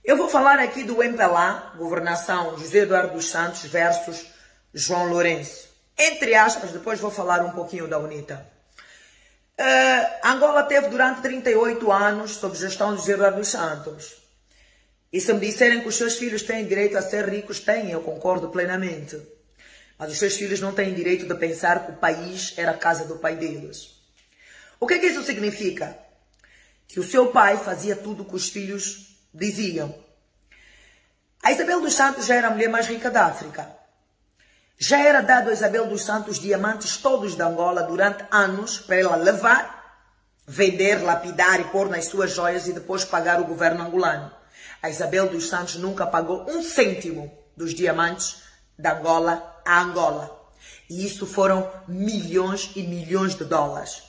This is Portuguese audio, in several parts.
Eu vou falar aqui do MPLA, governação José Eduardo dos Santos versus João Lourenço. Entre aspas, depois vou falar um pouquinho da UNITA. Angola teve durante 38 anos sob gestão de José Eduardo dos Santos. E se me disserem que os seus filhos têm direito a ser ricos, têm, eu concordo plenamente. Mas os seus filhos não têm direito de pensar que o país era a casa do pai deles. O que isso significa? Que o seu pai fazia tudo o que os filhos diziam. A Isabel dos Santos já era a mulher mais rica da África. Já era dado a Isabel dos Santos diamantes todos da Angola durante anos para ela levar, vender, lapidar e pôr nas suas joias e depois pagar o governo angolano. A Isabel dos Santos nunca pagou um cêntimo dos diamantes da Angola a Angola. E isso foram milhões e milhões de dólares.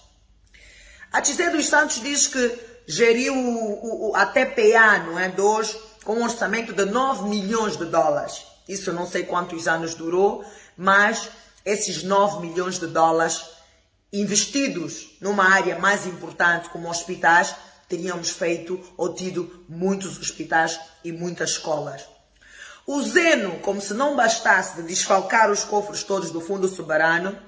A José dos Santos diz que geriu a TPA, não é, de hoje, com um orçamento de 9 milhões de dólares. Isso não sei quantos anos durou, mas esses 9 milhões de dólares investidos numa área mais importante como hospitais, teríamos feito ou tido muitos hospitais e muitas escolas. O Zeno, como se não bastasse de desfalcar os cofres todos do Fundo Soberano,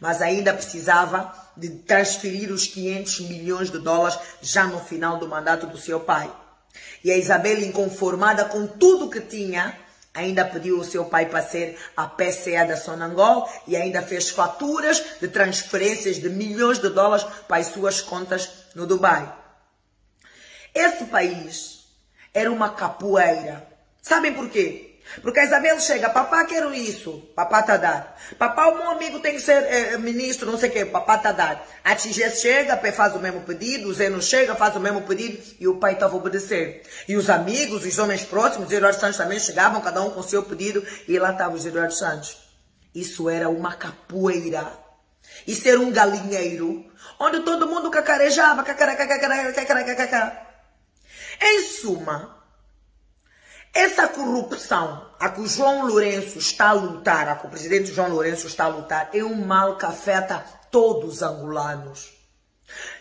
mas ainda precisava de transferir os 500 milhões de dólares já no final do mandato do seu pai. E a Isabel, inconformada com tudo que tinha, ainda pediu o seu pai para ser a PCA da Sonangol e ainda fez faturas de transferências de milhões de dólares para as suas contas no Dubai. Esse país era uma capoeira. Sabem por quê? Porque a Isabel chega, papá, quero isso, papá tá dado. Papá, o meu amigo tem que ser ministro, não sei o quê, papá tá dado. A Tigés chega, faz o mesmo pedido, o Zeno chega, faz o mesmo pedido e o pai estava a obedecer. E os amigos, os homens próximos, os Eduardo Santos também chegavam, cada um com o seu pedido e lá estava os Eduardo Santos. Isso era uma capoeira. Isso era um galinheiro, onde todo mundo cacarejava, Em suma, essa corrupção a que o João Lourenço está a lutar, a que o presidente João Lourenço está a lutar, é um mal que afeta todos os angolanos.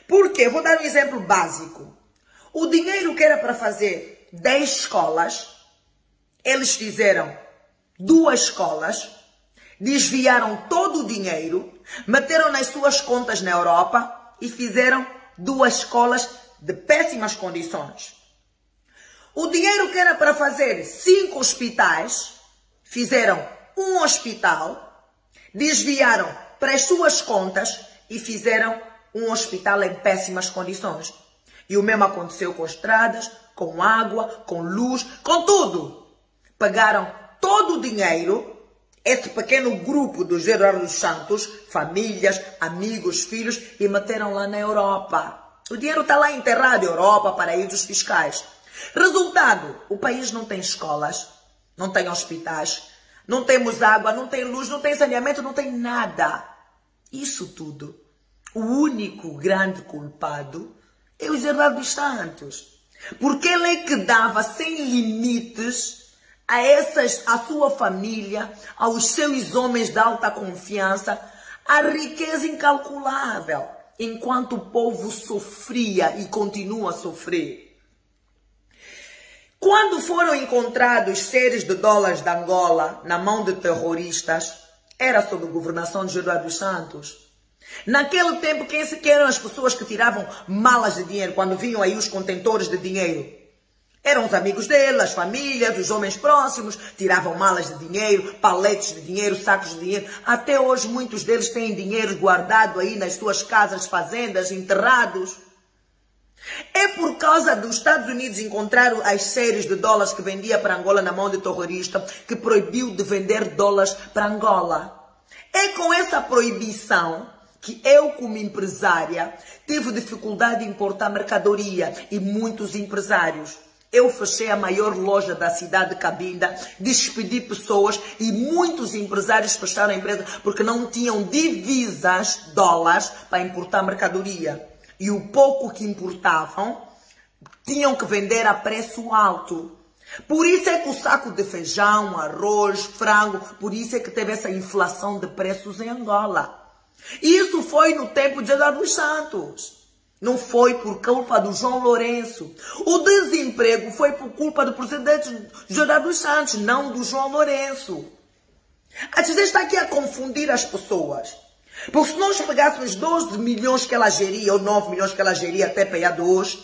Por quê? Vou dar um exemplo básico. O dinheiro que era para fazer 10 escolas, eles fizeram 2 escolas, desviaram todo o dinheiro, meteram nas suas contas na Europa e fizeram 2 escolas de péssimas condições. O dinheiro que era para fazer 5 hospitais, fizeram 1 hospital, desviaram para as suas contas e fizeram um hospital em péssimas condições. E o mesmo aconteceu com estradas, com água, com luz, com tudo. Pagaram todo o dinheiro, esse pequeno grupo dos José Eduardo dos Santos, famílias, amigos, filhos, e meteram lá na Europa. O dinheiro está lá enterrado, Europa, paraísos fiscais. Resultado, o país não tem escolas, não tem hospitais, não temos água, não tem luz, não tem saneamento, não tem nada. Isso tudo, o único grande culpado é o José Eduardo dos Santos. Porque ele é que dava sem limites a sua família, aos seus homens de alta confiança, a riqueza incalculável, enquanto o povo sofria e continua a sofrer. Quando foram encontrados séries de dólares da Angola na mão de terroristas, era sob a governação de José Eduardo dos Santos. Naquele tempo, quem eram as pessoas que tiravam malas de dinheiro quando vinham aí os contentores de dinheiro? Eram os amigos dele, as famílias, os homens próximos, tiravam malas de dinheiro, paletes de dinheiro, sacos de dinheiro. Até hoje muitos deles têm dinheiro guardado aí nas suas casas, fazendas, enterrados. É por causa dos Estados Unidos encontrar as séries de dólares que vendia para Angola na mão de terrorista que proibiu de vender dólares para Angola. É com essa proibição que eu, como empresária, tive dificuldade em importar mercadoria e muitos empresários. Eu fechei a maior loja da cidade de Cabinda, despedi pessoas e muitos empresários fecharam a empresa porque não tinham divisas, dólares, para importar mercadoria. E o pouco que importavam, tinham que vender a preço alto. Por isso é que o saco de feijão, arroz, frango, por isso é que teve essa inflação de preços em Angola. Isso foi no tempo de Eduardo dos Santos. Não foi por culpa do João Lourenço. O desemprego foi por culpa do presidente José dos Santos, não do João Lourenço. A Tizé está aqui a confundir as pessoas. Porque se nós pegássemos 12 milhões que ela geria, ou 9 milhões que ela geria até PA2,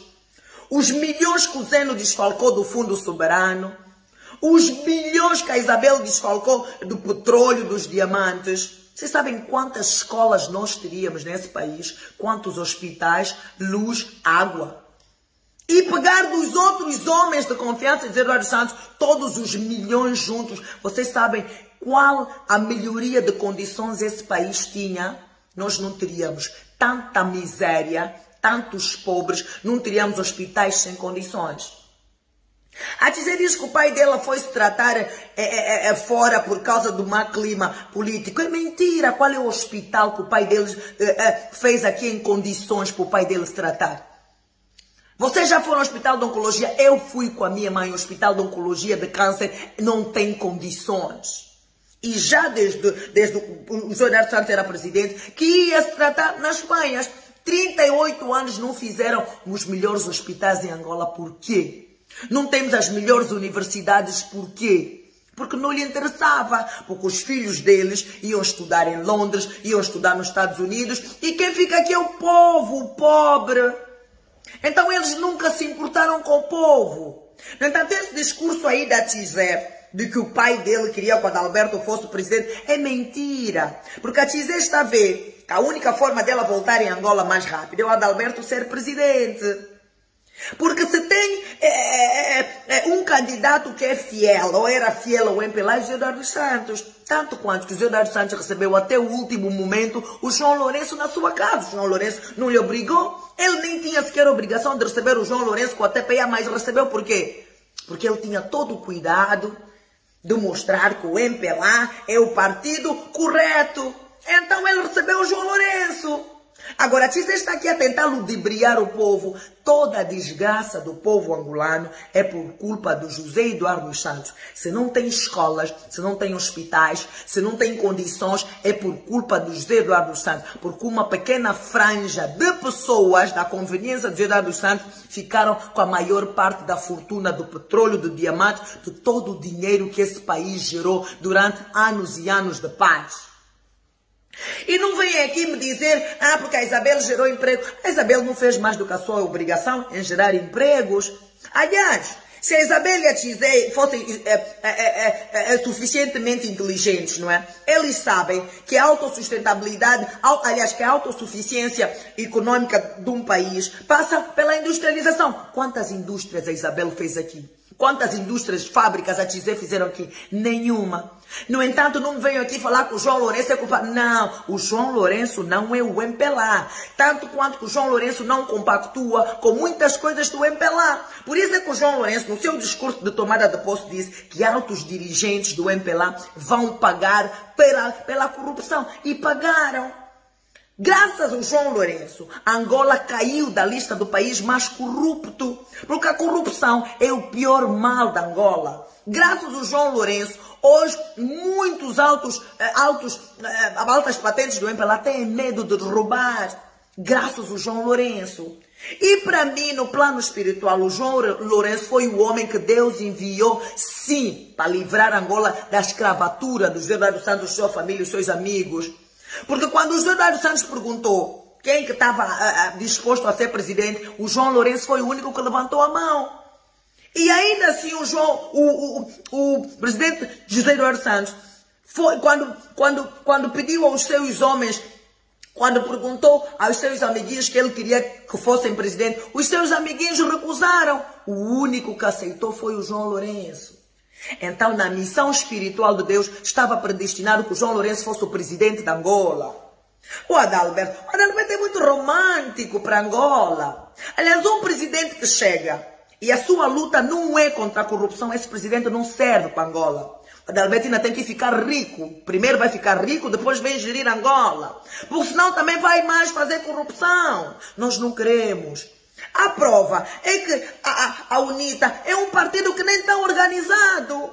os milhões que o Zeno desfalcou do Fundo Soberano, os bilhões que a Isabel desfalcou do petróleo, dos diamantes, vocês sabem quantas escolas nós teríamos nesse país? Quantos hospitais, luz, água? E pegar dos outros homens de confiança de Eduardo Santos, todos os milhões juntos. Vocês sabem qual a melhoria de condições esse país tinha? Nós não teríamos tanta miséria, tantos pobres, não teríamos hospitais sem condições. A Tizé diz que o pai dela foi se tratar fora por causa do mau clima político. É mentira. Qual é o hospital que o pai deles fez aqui em condições para o pai dele se tratar? Vocês já foram ao hospital de oncologia? Eu fui com a minha mãe ao hospital de oncologia de câncer. Não tem condições. E já desde o José Santos era presidente, que ia se tratar nas Espanha. 38 anos não fizeram os melhores hospitais em Angola. Por quê? Não temos as melhores universidades, por quê? Porque não lhe interessava, porque os filhos deles iam estudar em Londres, iam estudar nos Estados Unidos, e quem fica aqui é o povo, o pobre. Então eles nunca se importaram com o povo. No entanto, esse discurso aí da Tizé, de que o pai dele queria que o Adalberto fosse o presidente, é mentira. Porque a Tizé está a ver que a única forma dela voltar em Angola mais rápido é o Adalberto ser presidente. Porque se tem um candidato que é fiel, ou era fiel ao MPLA, é José Eduardo Santos. Tanto quanto que o José Eduardo Santos recebeu até o último momento o João Lourenço na sua casa. O João Lourenço não lhe obrigou. Ele nem tinha sequer a obrigação de receber o João Lourenço com a TPA, mas recebeu por quê? Porque ele tinha todo o cuidado de mostrar que o MPLA é o partido correto. Então ele recebeu o João Lourenço. Agora, a Tizé está aqui a tentar ludibriar o povo. Toda a desgraça do povo angolano é por culpa do José Eduardo dos Santos. Se não tem escolas, se não tem hospitais, se não tem condições, é por culpa do José Eduardo dos Santos. Porque uma pequena franja de pessoas da conveniência do José Eduardo dos Santos ficaram com a maior parte da fortuna do petróleo, do diamante, de todo o dinheiro que esse país gerou durante anos e anos de paz. E não vem aqui me dizer, porque a Isabel gerou emprego. A Isabel não fez mais do que a sua obrigação em gerar empregos. Aliás, se a Isabel e a Tizé fossem suficientemente inteligentes, não é? Eles sabem que a autossustentabilidade, aliás, que a autossuficiência econômica de um país passa pela industrialização. Quantas indústrias a Isabel fez aqui? Quantas indústrias, fábricas a Tizé fizeram aqui? Nenhuma. No entanto, não me venham aqui falar que o João Lourenço é culpado. Não, o João Lourenço não é o MPLA. Tanto quanto que o João Lourenço não compactua com muitas coisas do MPLA. Por isso é que o João Lourenço, no seu discurso de tomada de posse, disse que altos dirigentes do MPLA vão pagar pela corrupção. E pagaram. Graças ao João Lourenço, Angola caiu da lista do país mais corrupto. Porque a corrupção é o pior mal da Angola. Graças ao João Lourenço, hoje muitos altas patentes do MPLA têm medo de roubar. Graças ao João Lourenço. E para mim, no plano espiritual, o João Lourenço foi o homem que Deus enviou, sim, para livrar Angola da escravatura do José Eduardo Santos, sua família e seus amigos. Porque quando o José Eduardo Santos perguntou quem que estava disposto a ser presidente, o João Lourenço foi o único que levantou a mão. E ainda assim o presidente José Eduardo Santos, foi, quando pediu aos seus homens, quando perguntou aos seus amiguinhos que ele queria que fossem presidente, os seus amiguinhos recusaram. O único que aceitou foi o João Lourenço. Então, na missão espiritual de Deus, estava predestinado que o João Lourenço fosse o presidente da Angola. O Adalberto é muito romântico para Angola. Aliás, um presidente que chega e a sua luta não é contra a corrupção, esse presidente não serve para Angola. O Adalberto ainda tem que ficar rico. Primeiro vai ficar rico, depois vem gerir Angola. Porque senão também vai mais fazer corrupção. Nós não queremos. A prova é que a UNITA é um partido que nem está organizado.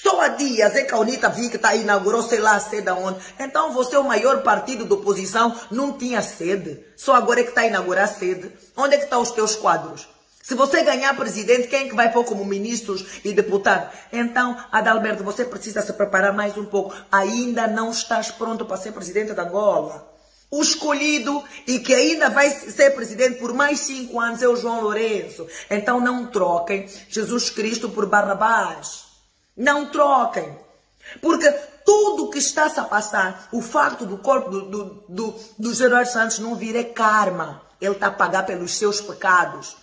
Só há dias é que a UNITA vi que inaugurou, sei lá, a sede aonde. Então você, o maior partido da oposição, não tinha sede. Só agora é que está a inaugurar a sede. Onde é que estão os teus quadros? Se você ganhar presidente, quem é que vai pôr como ministros e deputados? Então, Adalberto, você precisa se preparar mais um pouco. Ainda não estás pronto para ser presidente de Angola. O escolhido e que ainda vai ser presidente por mais 5 anos é o João Lourenço. Então não troquem Jesus Cristo por Barrabás. Não troquem. Porque tudo que está-se a passar, o facto do corpo do Gerardo Santos não vir é karma. Ele está a pagar pelos seus pecados.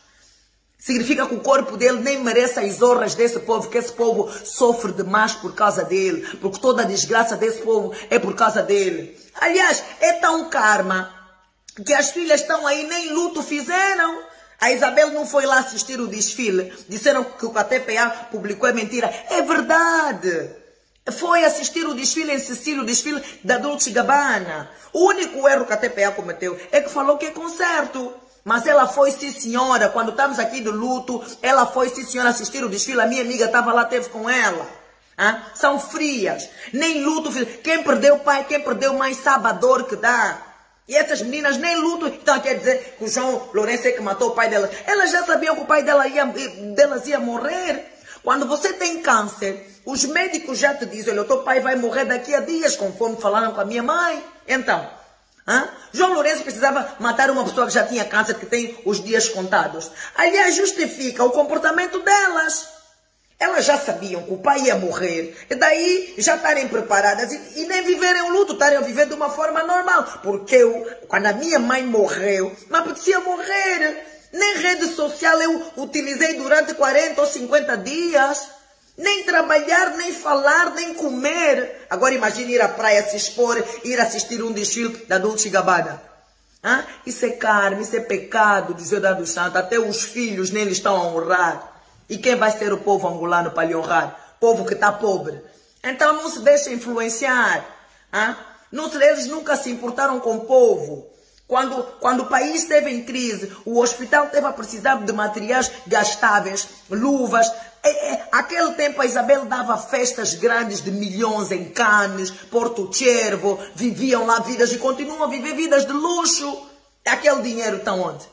Significa que o corpo dele nem merece as honras desse povo, que esse povo sofre demais por causa dele, porque toda a desgraça desse povo é por causa dele. Aliás, é tão karma que as filhas estão aí, nem luto fizeram. A Isabel não foi lá assistir o desfile. Disseram que o KTPA publicou, é mentira. É verdade. Foi assistir o desfile em Sicília, o desfile da Dolce & Gabbana. O único erro que a KTPA cometeu é que falou que é concerto. Mas ela foi, sim senhora, quando estamos aqui de luto, ela foi, sim senhora, assistir o desfile. A minha amiga estava lá, teve com ela. São frias. Nem luto. Quem perdeu pai, quem perdeu mãe, sabe a dor que dá. E essas meninas nem lutam. Então quer dizer que o João Lourenço é que matou o pai delas. Elas já sabiam que o pai delas ia morrer. Quando você tem câncer, os médicos já te dizem, olha, o teu pai vai morrer daqui a dias, conforme falaram com a minha mãe. Então, João Lourenço precisava matar uma pessoa que já tinha câncer, que tem os dias contados. Aliás, justifica o comportamento delas. Elas já sabiam que o pai ia morrer, e daí já estarem preparadas e nem viverem o luto, estarem a viver de uma forma normal. Porque quando a minha mãe morreu, me apetecia morrer. Nem rede social eu utilizei durante 40 ou 50 dias. Nem trabalhar, nem falar, nem comer. Agora imagine ir à praia, se expor, ir assistir um desfile da Dolce & Gabbana. Isso é karma, isso é pecado do Gerardo Santos. Até os filhos nele estão a honrar. E quem vai ser o povo angolano para lhe honrar? Povo que está pobre. Então não se deixe influenciar. Eles nunca se importaram com o povo. Quando o país esteve em crise, o hospital esteve a precisar de materiais gastáveis, luvas. Aquele tempo a Isabel dava festas grandes de milhões em Cannes, Porto Cervo, viviam lá vidas e continuam a viver vidas de luxo. Aquele dinheiro está onde?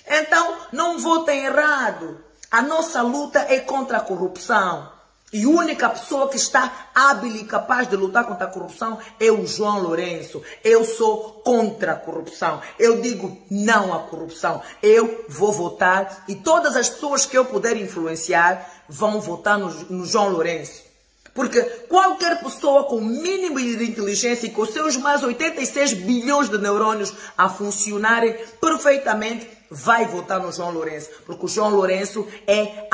Então não votem errado. A nossa luta é contra a corrupção. E a única pessoa que está hábil e capaz de lutar contra a corrupção é o João Lourenço. Eu sou contra a corrupção. Eu digo não à corrupção. Eu vou votar e todas as pessoas que eu puder influenciar vão votar no João Lourenço. Porque qualquer pessoa com o mínimo de inteligência e com seus mais 86 bilhões de neurônios a funcionarem perfeitamente vai votar no João Lourenço. Porque o João Lourenço é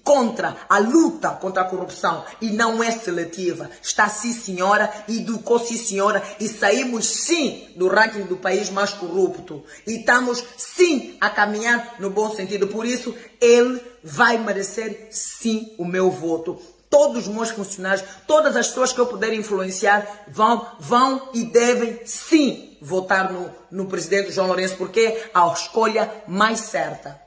contra a luta contra a corrupção e não é seletiva. Está sim senhora, educou sim senhora e saímos sim do ranking do país mais corrupto. E estamos sim a caminhar no bom sentido. Por isso ele vai merecer sim o meu voto. Todos os meus funcionários, todas as pessoas que eu puder influenciar vão e devem sim votar no presidente João Lourenço, porque é a escolha mais certa.